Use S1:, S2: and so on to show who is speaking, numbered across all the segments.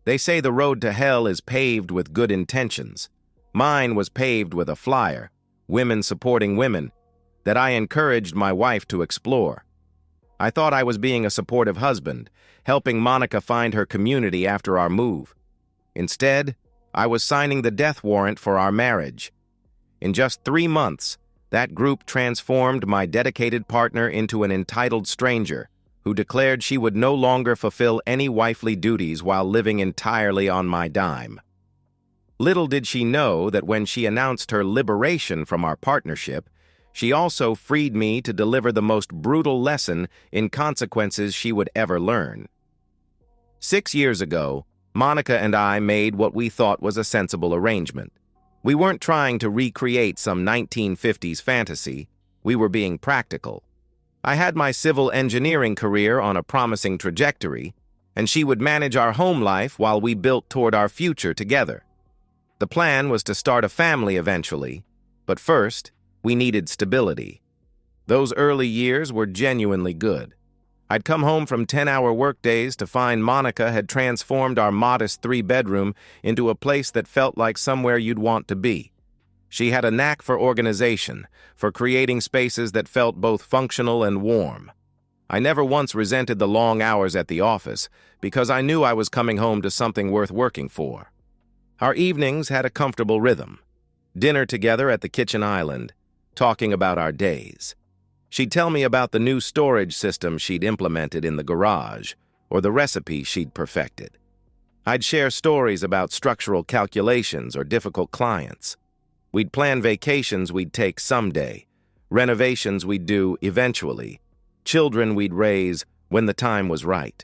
S1: They say the road to hell is paved with good intentions. Mine was paved with a flyer, women supporting women, that I encouraged my wife to explore. I thought I was being a supportive husband, helping Monica find her community after our move. Instead, I was signing the death warrant for our marriage. In just 3 months, that group transformed my dedicated partner into an entitled stranger who declared she would no longer fulfill any wifely duties while living entirely on my dime. Little did she know that when she announced her liberation from our partnership, she also freed me to deliver the most brutal lesson in consequences she would ever learn. 6 years ago, Monica and I made what we thought was a sensible arrangement. We weren't trying to recreate some 1950s fantasy. We were being practical. I had my civil engineering career on a promising trajectory, and she would manage our home life while we built toward our future together. The plan was to start a family eventually, but first, we needed stability. Those early years were genuinely good. I'd come home from 10-hour workdays to find Monica had transformed our modest 3-bedroom into a place that felt like somewhere you'd want to be. She had a knack for organization, for creating spaces that felt both functional and warm. I never once resented the long hours at the office because I knew I was coming home to something worth working for. Our evenings had a comfortable rhythm. Dinner together at the kitchen island, talking about our days. She'd tell me about the new storage system she'd implemented in the garage, or the recipe she'd perfected. I'd share stories about structural calculations or difficult clients. We'd plan vacations we'd take someday, renovations we'd do eventually, children we'd raise when the time was right.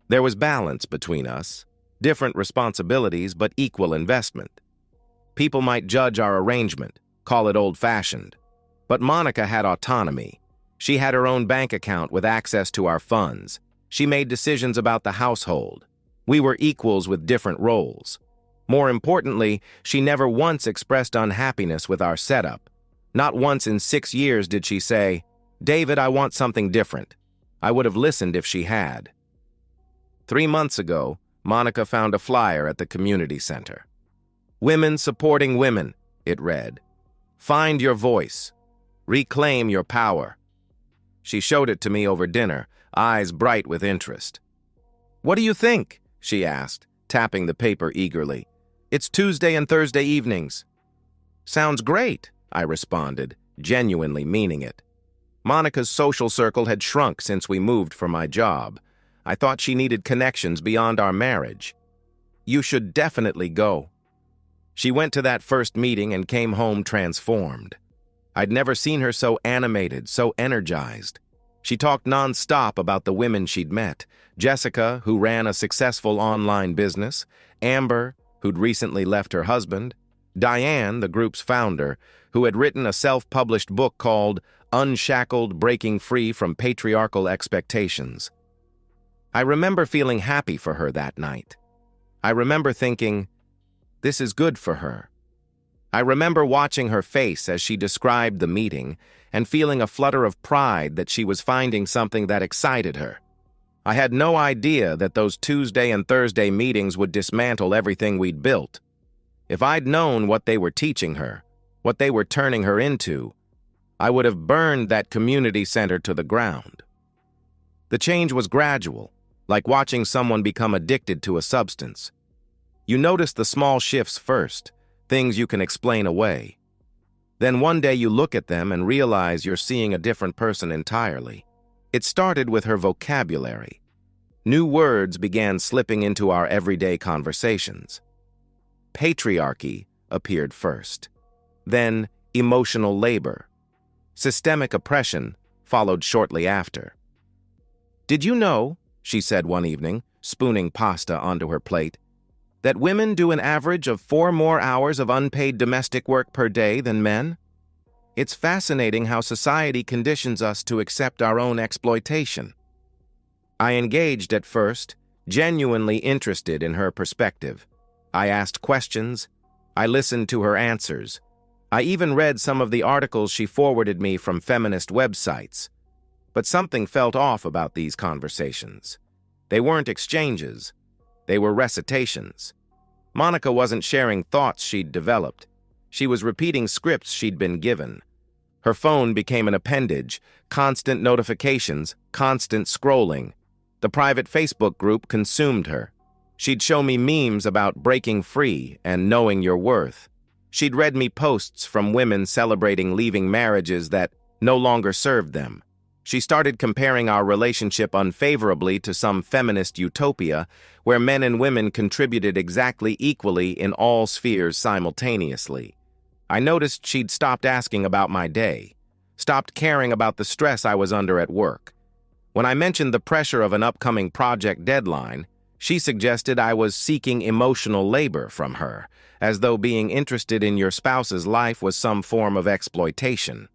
S1: There was balance between us, different responsibilities but equal investment. People might judge our arrangement, call it old-fashioned, but Monica had autonomy. She had her own bank account with access to our funds. She made decisions about the household. We were equals with different roles. More importantly, she never once expressed unhappiness with our setup. Not once in 6 years did she say, "David, I want something different." I would have listened if she had. 3 months ago, Monica found a flyer at the community center. "Women supporting women," it read. "Find your voice. Reclaim your power." She showed it to me over dinner, eyes bright with interest. "What do you think?" she asked, tapping the paper eagerly. "It's Tuesday and Thursday evenings." "Sounds great," I responded, genuinely meaning it. Monica's social circle had shrunk since we moved for my job. I thought she needed connections beyond our marriage. "You should definitely go." She went to that first meeting and came home transformed. I'd never seen her so animated, so energized. She talked non-stop about the women she'd met. Jessica, who ran a successful online business. Amber, who'd recently left her husband. Diane, the group's founder, who had written a self-published book called Unshackled: Breaking Free from Patriarchal Expectations. I remember feeling happy for her that night. I remember thinking, this is good for her. I remember watching her face as she described the meeting and feeling a flutter of pride that she was finding something that excited her. I had no idea that those Tuesday and Thursday meetings would dismantle everything we'd built. If I'd known what they were teaching her, what they were turning her into, I would have burned that community center to the ground. The change was gradual, like watching someone become addicted to a substance. You notice the small shifts first, things you can explain away. Then one day you look at them and realize you're seeing a different person entirely. It started with her vocabulary. New words began slipping into our everyday conversations. Patriarchy appeared first. Then emotional labor. Systemic oppression followed shortly after. "Did you know," she said one evening, spooning pasta onto her plate, "that women do an average of 4 more hours of unpaid domestic work per day than men? It's fascinating how society conditions us to accept our own exploitation." I engaged at first, genuinely interested in her perspective. I asked questions. I listened to her answers. I even read some of the articles she forwarded me from feminist websites. But something felt off about these conversations. They weren't exchanges. They were recitations. Monica wasn't sharing thoughts she'd developed. She was repeating scripts she'd been given. Her phone became an appendage, constant notifications, constant scrolling. The private Facebook group consumed her. She'd show me memes about breaking free and knowing your worth. She'd read me posts from women celebrating leaving marriages that no longer served them. She started comparing our relationship unfavorably to some feminist utopia where men and women contributed exactly equally in all spheres simultaneously. I noticed she'd stopped asking about my day, stopped caring about the stress I was under at work. When I mentioned the pressure of an upcoming project deadline, she suggested I was seeking emotional labor from her, as though being interested in your spouse's life was some form of exploitation.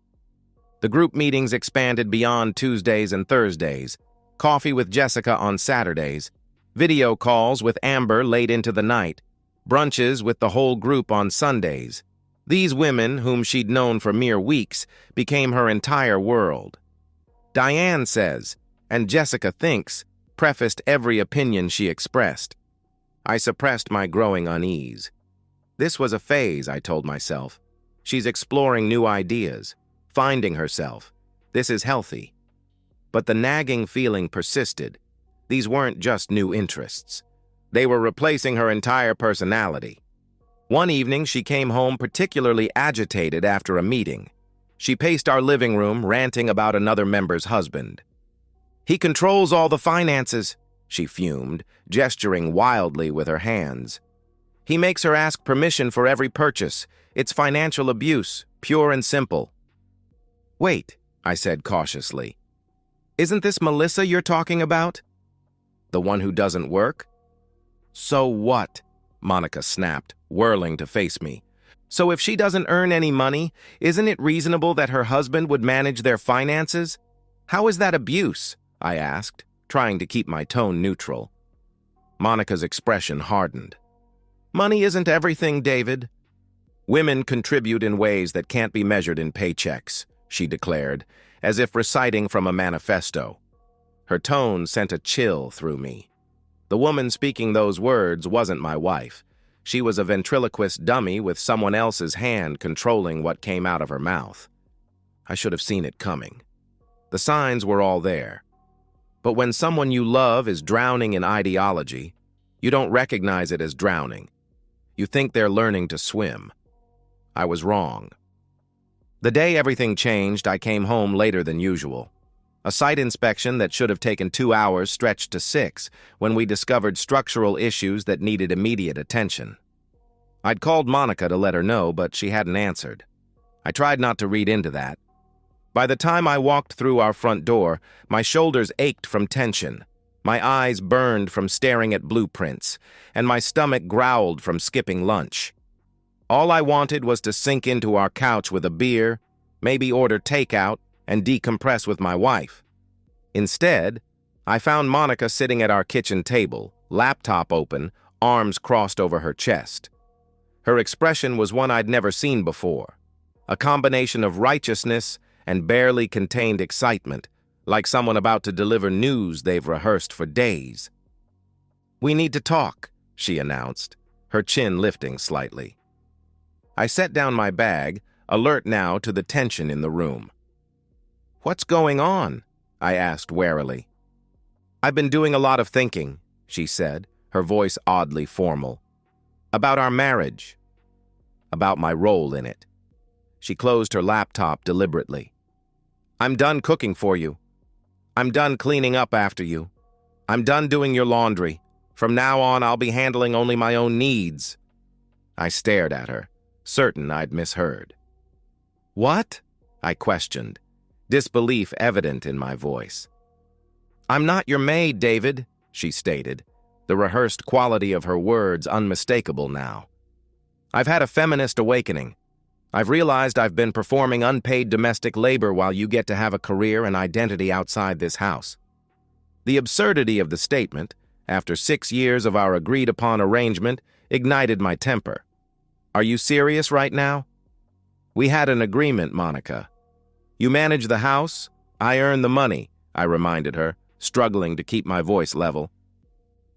S1: The group meetings expanded beyond Tuesdays and Thursdays, coffee with Jessica on Saturdays, video calls with Amber late into the night, brunches with the whole group on Sundays. These women, whom she'd known for mere weeks, became her entire world. Diane says, and Jessica thinks, prefaced every opinion she expressed. I suppressed my growing unease. This was a phase, I told myself. She's exploring new ideas, finding herself. This is healthy. But the nagging feeling persisted. These weren't just new interests. They were replacing her entire personality. One evening, she came home particularly agitated after a meeting. She paced our living room, ranting about another member's husband. He controls all the finances, she fumed, gesturing wildly with her hands. He makes her ask permission for every purchase. It's financial abuse, pure and simple. Wait, I said cautiously. Isn't this Melissa you're talking about? The one who doesn't work? So what? Monica snapped, whirling to face me. So if she doesn't earn any money, isn't it reasonable that her husband would manage their finances? How is that abuse? I asked, trying to keep my tone neutral. Monica's expression hardened. Money isn't everything, David. Women contribute in ways that can't be measured in paychecks, she declared, as if reciting from a manifesto. Her tone sent a chill through me. The woman speaking those words wasn't my wife. She was a ventriloquist dummy with someone else's hand controlling what came out of her mouth. I should have seen it coming. The signs were all there. But when someone you love is drowning in ideology, you don't recognize it as drowning. You think they're learning to swim. I was wrong. The day everything changed, I came home later than usual. A site inspection that should have taken 2 hours stretched to 6 when we discovered structural issues that needed immediate attention. I'd called Monica to let her know, but she hadn't answered. I tried not to read into that. By the time I walked through our front door, my shoulders ached from tension, my eyes burned from staring at blueprints, and my stomach growled from skipping lunch. All I wanted was to sink into our couch with a beer, maybe order takeout, and decompress with my wife. Instead, I found Monica sitting at our kitchen table, laptop open, arms crossed over her chest. Her expression was one I'd never seen before, a combination of righteousness and barely contained excitement, like someone about to deliver news they've rehearsed for days. "We need to talk," she announced, her chin lifting slightly. I set down my bag, alert now to the tension in the room. "What's going on?" I asked warily. "I've been doing a lot of thinking," she said, her voice oddly formal. "About our marriage. About my role in it." She closed her laptop deliberately. "I'm done cooking for you. I'm done cleaning up after you. I'm done doing your laundry. From now on, I'll be handling only my own needs." I stared at her, certain I'd misheard. "What?" I questioned, disbelief evident in my voice. "I'm not your maid, David," she stated, the rehearsed quality of her words unmistakable now. "I've had a feminist awakening. I've realized I've been performing unpaid domestic labor while you get to have a career and identity outside this house." The absurdity of the statement, after 6 years of our agreed-upon arrangement, ignited my temper. "Are you serious right now?" "We had an agreement, Monica. You manage the house, I earn the money," I reminded her, struggling to keep my voice level.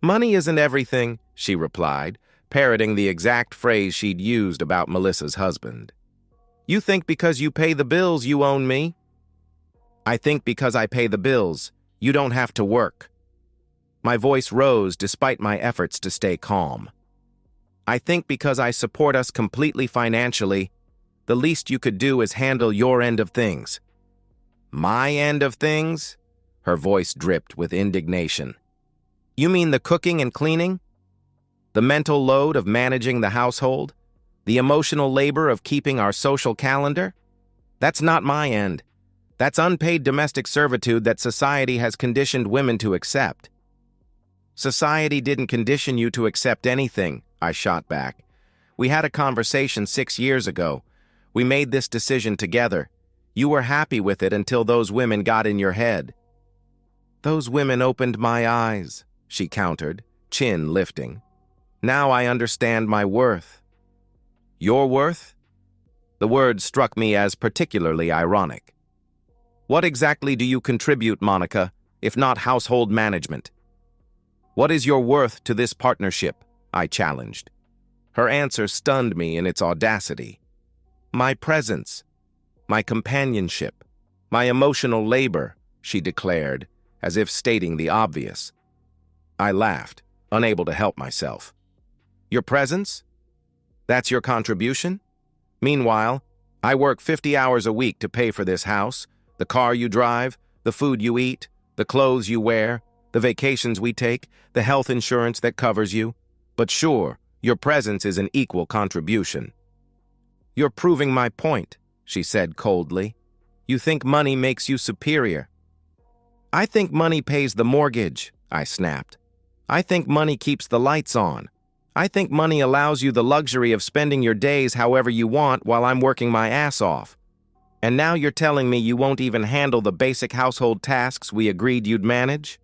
S1: Money isn't everything, she replied, parroting the exact phrase she'd used about Melissa's husband. You think because you pay the bills you own me? I think because I pay the bills, you don't have to work. My voice rose despite my efforts to stay calm. I think because I support us completely financially, the least you could do is handle your end of things. My end of things? Her voice dripped with indignation. You mean the cooking and cleaning? The mental load of managing the household? The emotional labor of keeping our social calendar? That's not my end. That's unpaid domestic servitude that society has conditioned women to accept. Society didn't condition you to accept anything, I shot back. We had a conversation 6 years ago. We made this decision together. You were happy with it until those women got in your head. Those women opened my eyes, she countered, chin lifting. Now I understand my worth. Your worth? The word struck me as particularly ironic. What exactly do you contribute, Monica, if not household management? What is your worth to this partnership? I challenged. Her answer stunned me in its audacity. My presence, my companionship, my emotional labor, she declared, as if stating the obvious. I laughed, unable to help myself. Your presence? That's your contribution? Meanwhile, I work 50 hours a week to pay for this house, the car you drive, the food you eat, the clothes you wear, the vacations we take, the health insurance that covers you. But sure, your presence is an equal contribution. You're proving my point, she said coldly. You think money makes you superior. I think money pays the mortgage, I snapped. I think money keeps the lights on. I think money allows you the luxury of spending your days however you want while I'm working my ass off. And now you're telling me you won't even handle the basic household tasks we agreed you'd manage?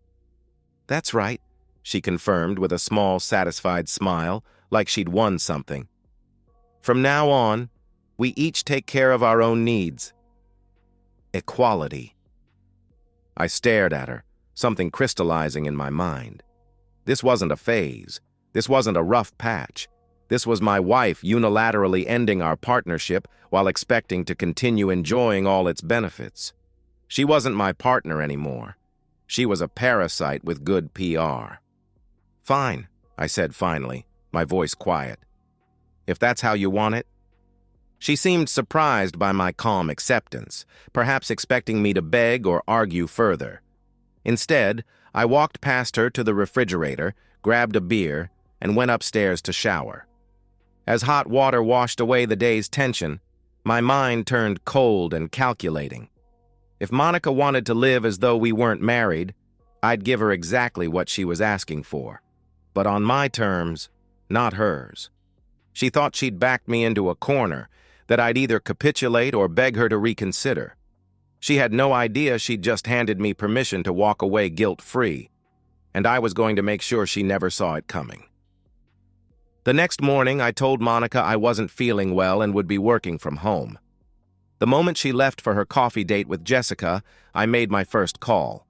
S1: That's right, she confirmed with a small, satisfied smile, like she'd won something. From now on, we each take care of our own needs. Equality. I stared at her, something crystallizing in my mind. This wasn't a phase. This wasn't a rough patch. This was my wife unilaterally ending our partnership while expecting to continue enjoying all its benefits. She wasn't my partner anymore. She was a parasite with good PR. Fine, I said finally, my voice quiet. If that's how you want it. She seemed surprised by my calm acceptance, perhaps expecting me to beg or argue further. Instead, I walked past her to the refrigerator, grabbed a beer, and went upstairs to shower. As hot water washed away the day's tension, my mind turned cold and calculating. If Monica wanted to live as though we weren't married, I'd give her exactly what she was asking for. But on my terms, not hers. She thought she'd backed me into a corner, that I'd either capitulate or beg her to reconsider. She had no idea she'd just handed me permission to walk away guilt-free, and I was going to make sure she never saw it coming. The next morning, I told Monica I wasn't feeling well and would be working from home. The moment she left for her coffee date with Jessica, I made my first call.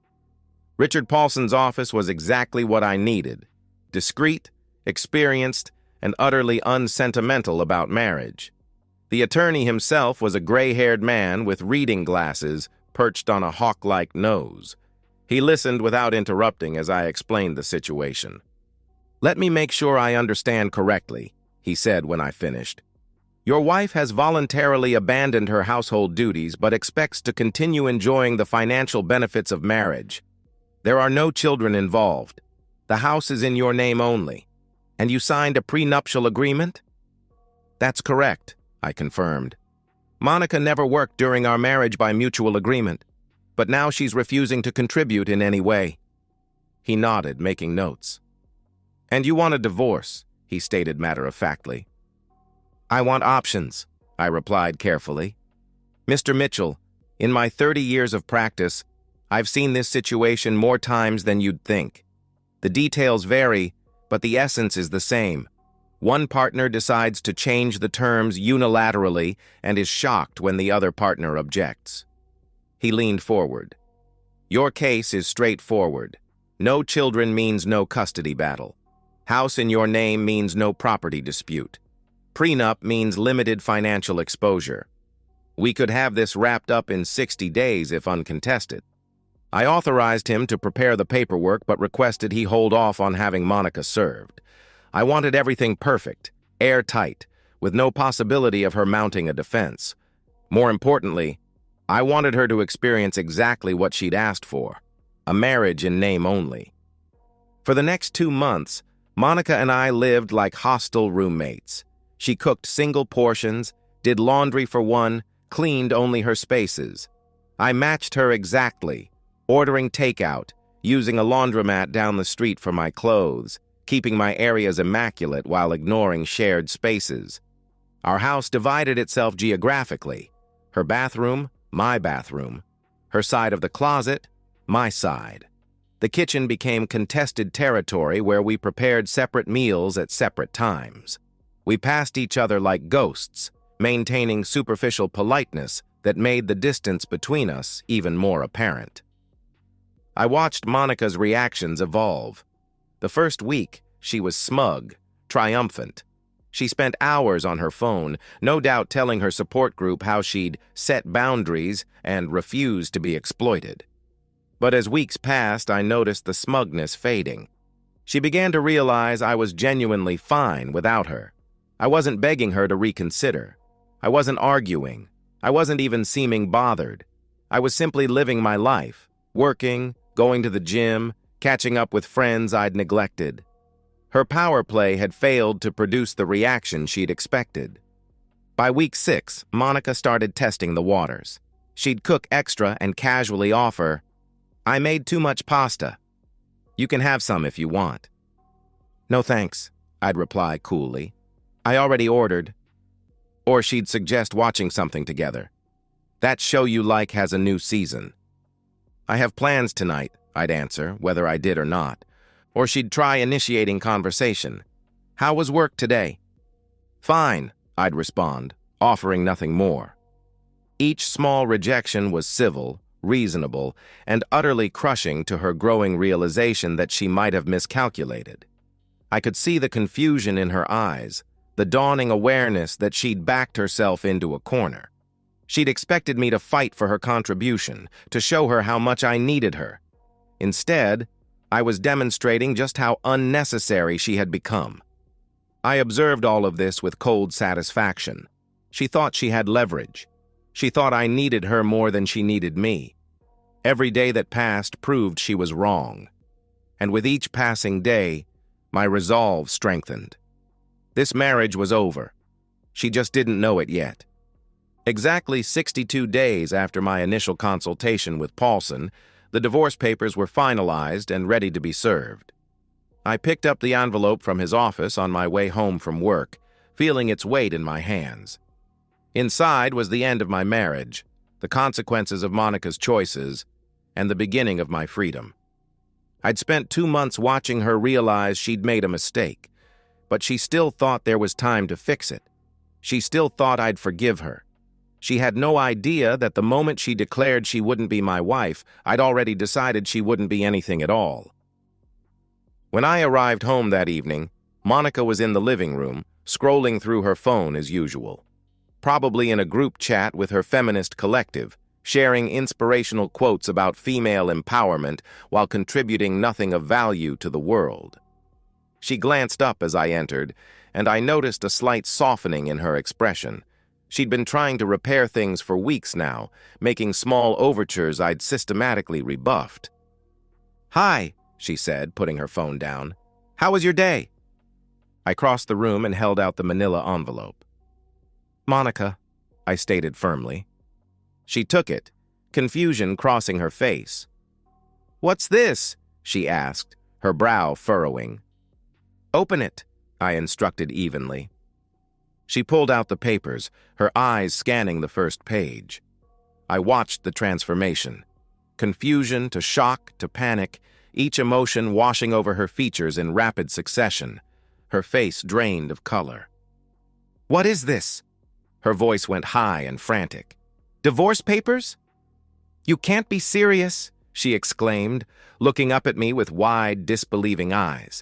S1: Richard Paulson's office was exactly what I needed. Discreet, experienced, and utterly unsentimental about marriage. The attorney himself was a gray-haired man with reading glasses perched on a hawk-like nose. He listened without interrupting as I explained the situation. Let me make sure I understand correctly, he said when I finished. Your wife has voluntarily abandoned her household duties but expects to continue enjoying the financial benefits of marriage. There are no children involved. The house is in your name only. And you signed a prenuptial agreement? That's correct, I confirmed. Monica never worked during our marriage by mutual agreement, but now she's refusing to contribute in any way. He nodded, making notes. And you want a divorce, he stated matter-of-factly. I want options, I replied carefully. Mr. Mitchell, in my 30 years of practice, I've seen this situation more times than you'd think. The details vary, but the essence is the same. One partner decides to change the terms unilaterally and is shocked when the other partner objects. He leaned forward. Your case is straightforward. No children means no custody battle. House in your name means no property dispute. Prenup means limited financial exposure. We could have this wrapped up in 60 days if uncontested. I authorized him to prepare the paperwork but requested he hold off on having Monica served. I wanted everything perfect, airtight, with no possibility of her mounting a defense. More importantly, I wanted her to experience exactly what she'd asked for, a marriage in name only. For the next 2 months, Monica and I lived like hostile roommates. She cooked single portions, did laundry for one, cleaned only her spaces. I matched her exactly, ordering takeout, using a laundromat down the street for my clothes, keeping my areas immaculate while ignoring shared spaces. Our house divided itself geographically. Her bathroom, my bathroom. Her side of the closet, my side. The kitchen became contested territory where we prepared separate meals at separate times. We passed each other like ghosts, maintaining superficial politeness that made the distance between us even more apparent. I watched Monica's reactions evolve. The first week, she was smug, triumphant. She spent hours on her phone, no doubt telling her support group how she'd set boundaries and refused to be exploited. But as weeks passed, I noticed the smugness fading. She began to realize I was genuinely fine without her. I wasn't begging her to reconsider. I wasn't arguing. I wasn't even seeming bothered. I was simply living my life, working, going to the gym, catching up with friends I'd neglected. Her power play had failed to produce the reaction she'd expected. By week 6, Monica started testing the waters. She'd cook extra and casually offer, "I made too much pasta. You can have some if you want." "No thanks," I'd reply coolly. "I already ordered." Or she'd suggest watching something together. "That show you like has a new season." "I have plans tonight," I'd answer, whether I did or not. Or she'd try initiating conversation. "How was work today?" "Fine," I'd respond, offering nothing more. Each small rejection was civil, reasonable, and utterly crushing to her growing realization that she might have miscalculated. I could see the confusion in her eyes, the dawning awareness that she'd backed herself into a corner. She'd expected me to fight for her contribution, to show her how much I needed her. Instead, I was demonstrating just how unnecessary she had become. I observed all of this with cold satisfaction. She thought she had leverage. She thought I needed her more than she needed me. Every day that passed proved she was wrong. And with each passing day, my resolve strengthened. This marriage was over. She just didn't know it yet. Exactly 62 days after my initial consultation with Paulson, the divorce papers were finalized and ready to be served. I picked up the envelope from his office on my way home from work, feeling its weight in my hands. Inside was the end of my marriage, the consequences of Monica's choices, and the beginning of my freedom. I'd spent 2 months watching her realize she'd made a mistake, but she still thought there was time to fix it. She still thought I'd forgive her. She had no idea that the moment she declared she wouldn't be my wife, I'd already decided she wouldn't be anything at all. When I arrived home that evening, Monica was in the living room, scrolling through her phone as usual. Probably in a group chat with her feminist collective, sharing inspirational quotes about female empowerment while contributing nothing of value to the world. She glanced up as I entered, and I noticed a slight softening in her expression. She'd been trying to repair things for weeks now, making small overtures I'd systematically rebuffed. "Hi," she said, putting her phone down. "How was your day?" I crossed the room and held out the manila envelope. "Monica," I stated firmly. She took it, confusion crossing her face. "What's this?" she asked, her brow furrowing. "Open it," I instructed evenly. She pulled out the papers, her eyes scanning the first page. I watched the transformation. Confusion to shock to panic, each emotion washing over her features in rapid succession, her face drained of color. "What is this?" Her voice went high and frantic. "Divorce papers? You can't be serious," she exclaimed, looking up at me with wide, disbelieving eyes.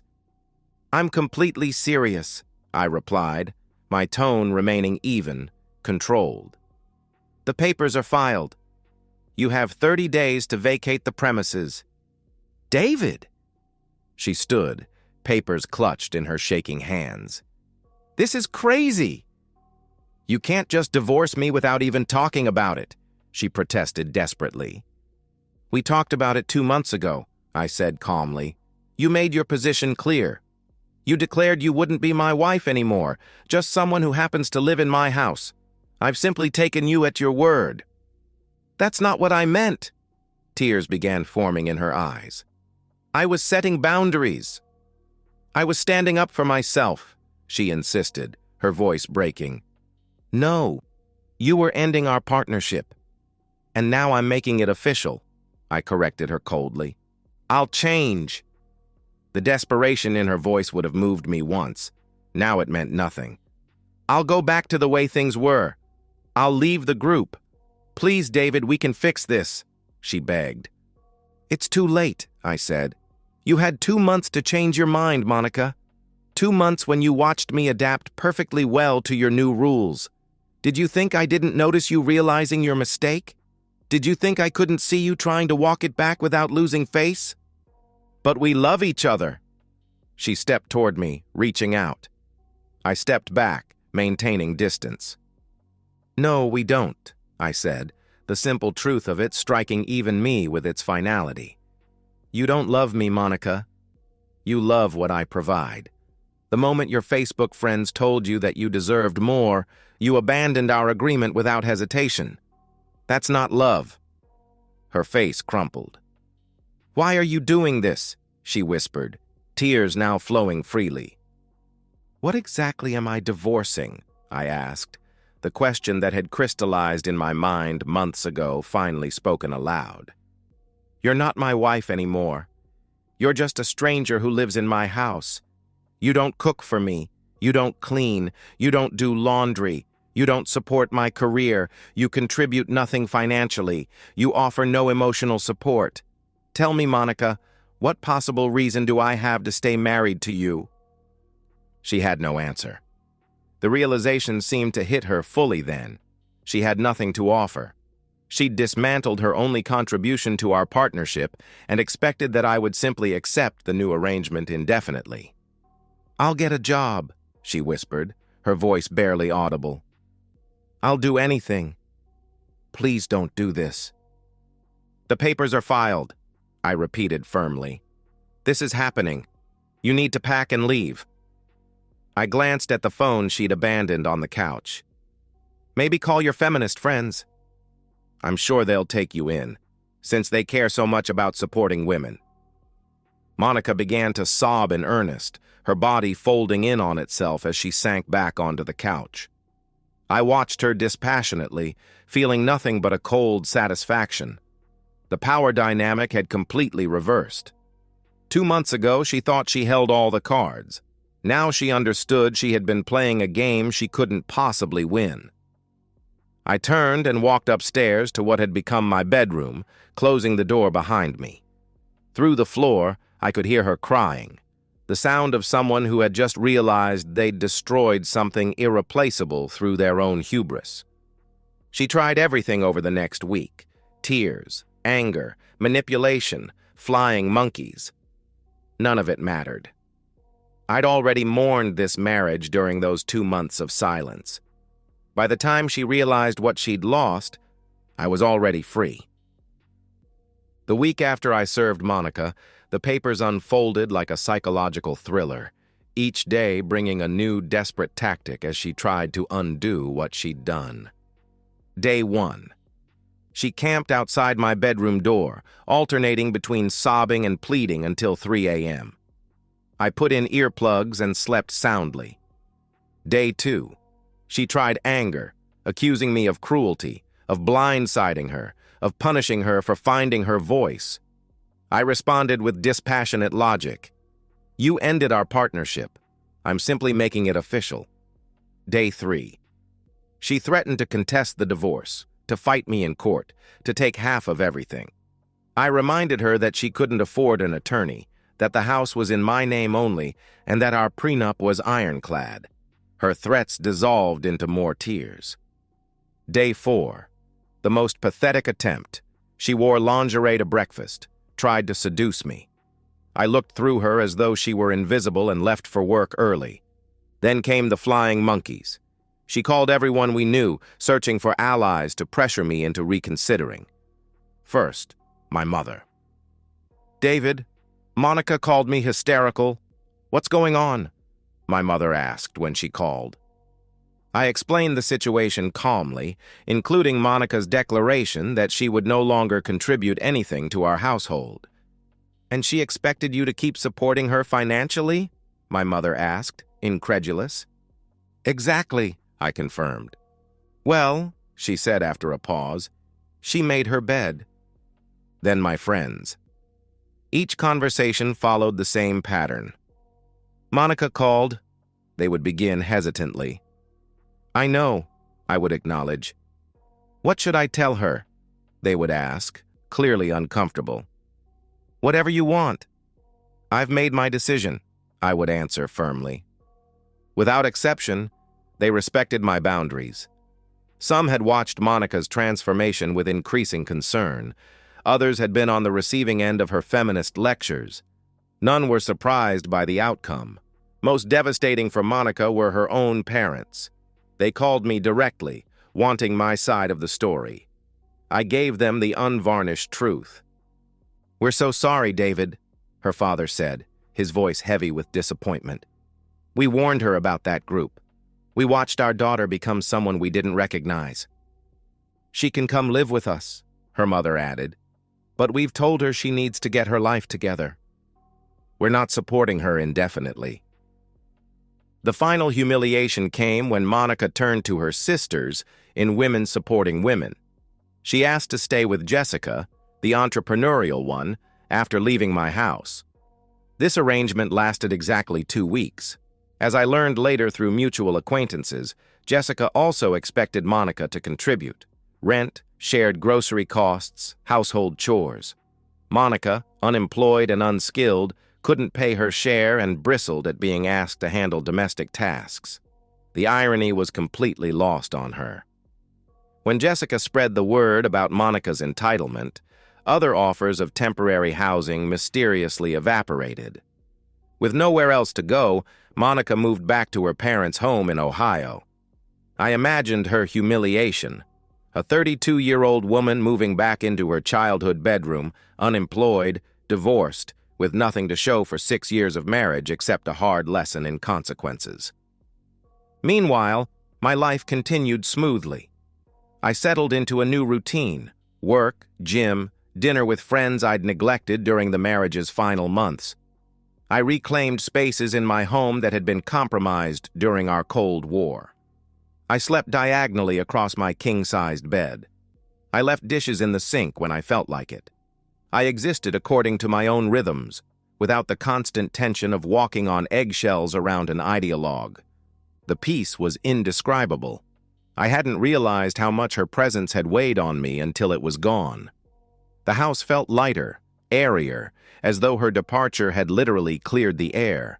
S1: I'm completely serious, I replied, my tone remaining even, controlled. The papers are filed. You have 30 days to vacate the premises. David! She stood, papers clutched in her shaking hands. This is crazy! You can't just divorce me without even talking about it, she protested desperately. We talked about it 2 months ago, I said calmly. You made your position clear. You declared you wouldn't be my wife anymore, just someone who happens to live in my house. I've simply taken you at your word. That's not what I meant. Tears began forming in her eyes. I was setting boundaries. I was standing up for myself, she insisted, her voice breaking. No, you were ending our partnership. And now I'm making it official, I corrected her coldly. I'll change. The desperation in her voice would have moved me once. Now it meant nothing. I'll go back to the way things were. I'll leave the group. Please, David, we can fix this, she begged. It's too late, I said. You had 2 months to change your mind, Monica. 2 months when you watched me adapt perfectly well to your new rules. Did you think I didn't notice you realizing your mistake? Did you think I couldn't see you trying to walk it back without losing face? But we love each other. She stepped toward me, reaching out. I stepped back, maintaining distance. No, we don't, I said, the simple truth of it striking even me with its finality. You don't love me, Monica. You love what I provide. The moment your Facebook friends told you that you deserved more, you abandoned our agreement without hesitation. That's not love. Her face crumpled. Why are you doing this? She whispered, tears now flowing freely. What exactly am I divorcing? I asked, the question that had crystallized in my mind months ago finally spoken aloud. You're not my wife anymore. You're just a stranger who lives in my house. You don't cook for me. You don't clean. You don't do laundry. You don't support my career. You contribute nothing financially. You offer no emotional support. Tell me, Monica, what possible reason do I have to stay married to you? She had no answer. The realization seemed to hit her fully then. She had nothing to offer. She'd dismantled her only contribution to our partnership and expected that I would simply accept the new arrangement indefinitely. I'll get a job, she whispered, her voice barely audible. I'll do anything. Please don't do this. The papers are filed, I repeated firmly. This is happening. You need to pack and leave. I glanced at the phone she'd abandoned on the couch. Maybe call your feminist friends. I'm sure they'll take you in, since they care so much about supporting women. Monica began to sob in earnest, her body folding in on itself as she sank back onto the couch. I watched her dispassionately, feeling nothing but a cold satisfaction. The power dynamic had completely reversed. 2 months ago, she thought she held all the cards. Now she understood she had been playing a game she couldn't possibly win. I turned and walked upstairs to what had become my bedroom, closing the door behind me. Through the floor, I could hear her crying, the sound of someone who had just realized they'd destroyed something irreplaceable through their own hubris. She tried everything over the next week: tears, anger, manipulation, flying monkeys. None of it mattered. I'd already mourned this marriage during those 2 months of silence. By the time she realized what she'd lost, I was already free. The week after I served Monica, the papers unfolded like a psychological thriller, each day bringing a new desperate tactic as she tried to undo what she'd done. Day 1. She camped outside my bedroom door, alternating between sobbing and pleading until 3 a.m. I put in earplugs and slept soundly. Day 2. She tried anger, accusing me of cruelty, of blindsiding her, of punishing her for finding her voice. I responded with dispassionate logic. You ended our partnership. I'm simply making it official. Day 3. She threatened to contest the divorce, to fight me in court, to take half of everything. I reminded her that she couldn't afford an attorney, that the house was in my name only, and that our prenup was ironclad. Her threats dissolved into more tears. Day 4. The most pathetic attempt. She wore lingerie to breakfast, tried to seduce me. I looked through her as though she were invisible and left for work early. Then came the flying monkeys. She called everyone we knew, searching for allies to pressure me into reconsidering. First, my mother. "David, Monica called me hysterical. What's going on?" my mother asked when she called. I explained the situation calmly, including Monica's declaration that she would no longer contribute anything to our household. "And she expected you to keep supporting her financially?" my mother asked, incredulous. "Exactly," I confirmed. "Well," she said after a pause, "she made her bed." Then my friends. Each conversation followed the same pattern. "Monica called," they would begin hesitantly. "I know," I would acknowledge. "What should I tell her?" they would ask, clearly uncomfortable. "Whatever you want." "I've made my decision," I would answer firmly. Without exception, they respected my boundaries. Some had watched Monica's transformation with increasing concern. Others had been on the receiving end of her feminist lectures. None were surprised by the outcome. Most devastating for Monica were her own parents. They called me directly, wanting my side of the story. I gave them the unvarnished truth. "We're so sorry, David," her father said, his voice heavy with disappointment. "We warned her about that group. We watched our daughter become someone we didn't recognize." "She can come live with us," her mother added, "but we've told her she needs to get her life together. We're not supporting her indefinitely." The final humiliation came when Monica turned to her sisters in Women Supporting Women. She asked to stay with Jessica, the entrepreneurial one, after leaving my house. This arrangement lasted exactly 2 weeks. As I learned later through mutual acquaintances, Jessica also expected Monica to contribute. Rent, shared grocery costs, household chores. Monica, unemployed and unskilled, couldn't pay her share and bristled at being asked to handle domestic tasks. The irony was completely lost on her. When Jessica spread the word about Monica's entitlement, other offers of temporary housing mysteriously evaporated. With nowhere else to go, Monica moved back to her parents' home in Ohio. I imagined her humiliation. A 32-year-old woman moving back into her childhood bedroom, unemployed, divorced, with nothing to show for 6 years of marriage except a hard lesson in consequences. Meanwhile, my life continued smoothly. I settled into a new routine: work, gym, dinner with friends I'd neglected during the marriage's final months. I reclaimed spaces in my home that had been compromised during our Cold War. I slept diagonally across my king-sized bed. I left dishes in the sink when I felt like it. I existed according to my own rhythms, without the constant tension of walking on eggshells around an ideologue. The peace was indescribable. I hadn't realized how much her presence had weighed on me until it was gone. The house felt lighter, airier, as though her departure had literally cleared the air.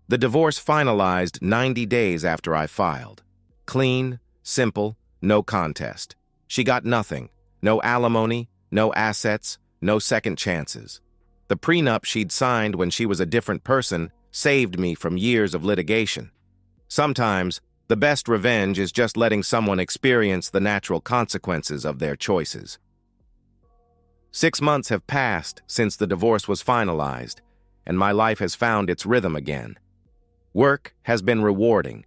S1: The divorce finalized 90 days after I filed. Clean, simple, no contest. She got nothing. No alimony, no assets, no second chances. The prenup she'd signed when she was a different person saved me from years of litigation. Sometimes, the best revenge is just letting someone experience the natural consequences of their choices. 6 months have passed since the divorce was finalized, and my life has found its rhythm again. Work has been rewarding.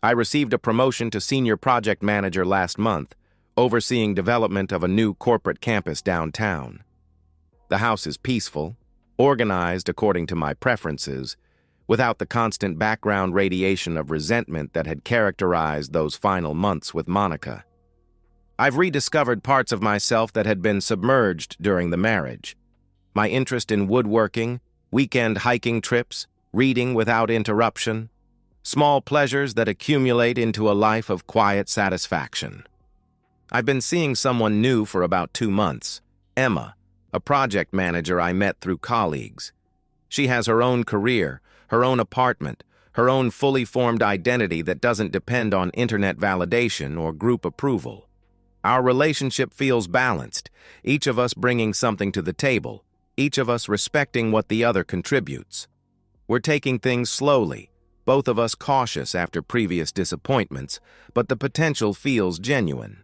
S1: I received a promotion to senior project manager last month, overseeing development of a new corporate campus downtown. The house is peaceful, organized according to my preferences, without the constant background radiation of resentment that had characterized those final months with Monica. I've rediscovered parts of myself that had been submerged during the marriage. My interest in woodworking, weekend hiking trips, reading without interruption, small pleasures that accumulate into a life of quiet satisfaction. I've been seeing someone new for about 2 months, Emma, a project manager I met through colleagues. She has her own career, her own apartment, her own fully formed identity that doesn't depend on internet validation or group approval. Our relationship feels balanced, each of us bringing something to the table, each of us respecting what the other contributes. We're taking things slowly, both of us cautious after previous disappointments, but the potential feels genuine.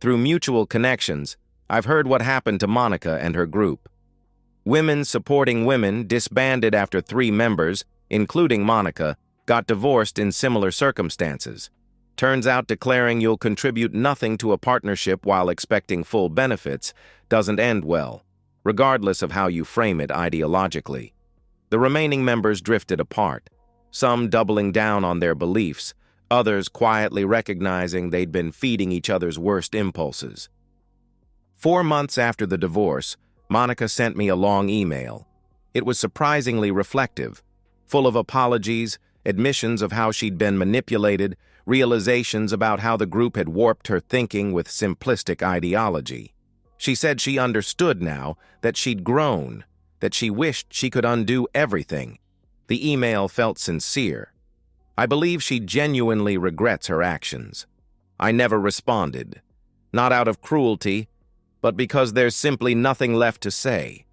S1: Through mutual connections, I've heard what happened to Monica and her group. Women Supporting Women disbanded after 3 members, including Monica, got divorced in similar circumstances. Turns out declaring you'll contribute nothing to a partnership while expecting full benefits doesn't end well, regardless of how you frame it ideologically. The remaining members drifted apart, some doubling down on their beliefs, others quietly recognizing they'd been feeding each other's worst impulses. 4 months after the divorce, Monica sent me a long email. It was surprisingly reflective, full of apologies, admissions of how she'd been manipulated, realizations about how the group had warped her thinking with simplistic ideology. She said she understood now, that she'd grown, that she wished she could undo everything. The email felt sincere. I believe she genuinely regrets her actions. I never responded, not out of cruelty, but because there's simply nothing left to say.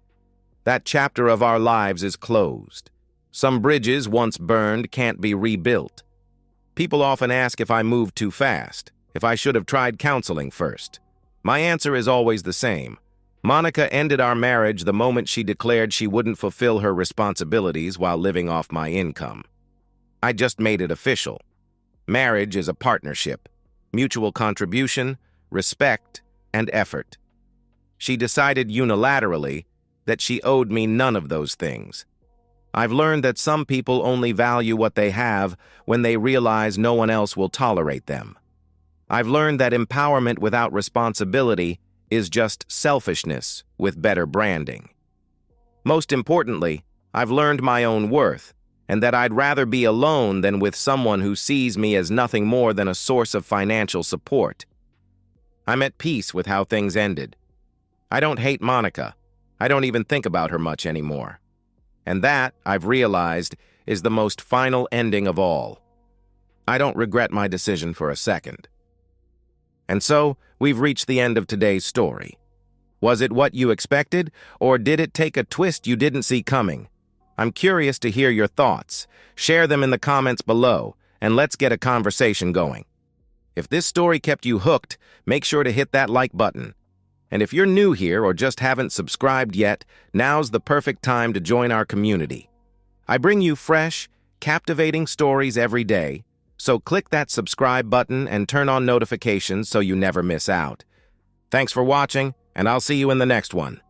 S1: That chapter of our lives is closed. Some bridges once burned can't be rebuilt. People often ask if I moved too fast, if I should have tried counseling first. My answer is always the same. Monica ended our marriage the moment she declared she wouldn't fulfill her responsibilities while living off my income. I just made it official. Marriage is a partnership, mutual contribution, respect, and effort. She decided unilaterally that she owed me none of those things. I've learned that some people only value what they have when they realize no one else will tolerate them. I've learned that empowerment without responsibility is just selfishness with better branding. Most importantly, I've learned my own worth, and that I'd rather be alone than with someone who sees me as nothing more than a source of financial support. I'm at peace with how things ended. I don't hate Monica. I don't even think about her much anymore. And that, I've realized, is the most final ending of all. I don't regret my decision for a second. And so, we've reached the end of today's story. Was it what you expected, or did it take a twist you didn't see coming? I'm curious to hear your thoughts. Share them in the comments below, and let's get a conversation going. If this story kept you hooked, make sure to hit that like button. And if you're new here or just haven't subscribed yet, now's the perfect time to join our community. I bring you fresh, captivating stories every day, so click that subscribe button and turn on notifications so you never miss out. Thanks for watching, and I'll see you in the next one.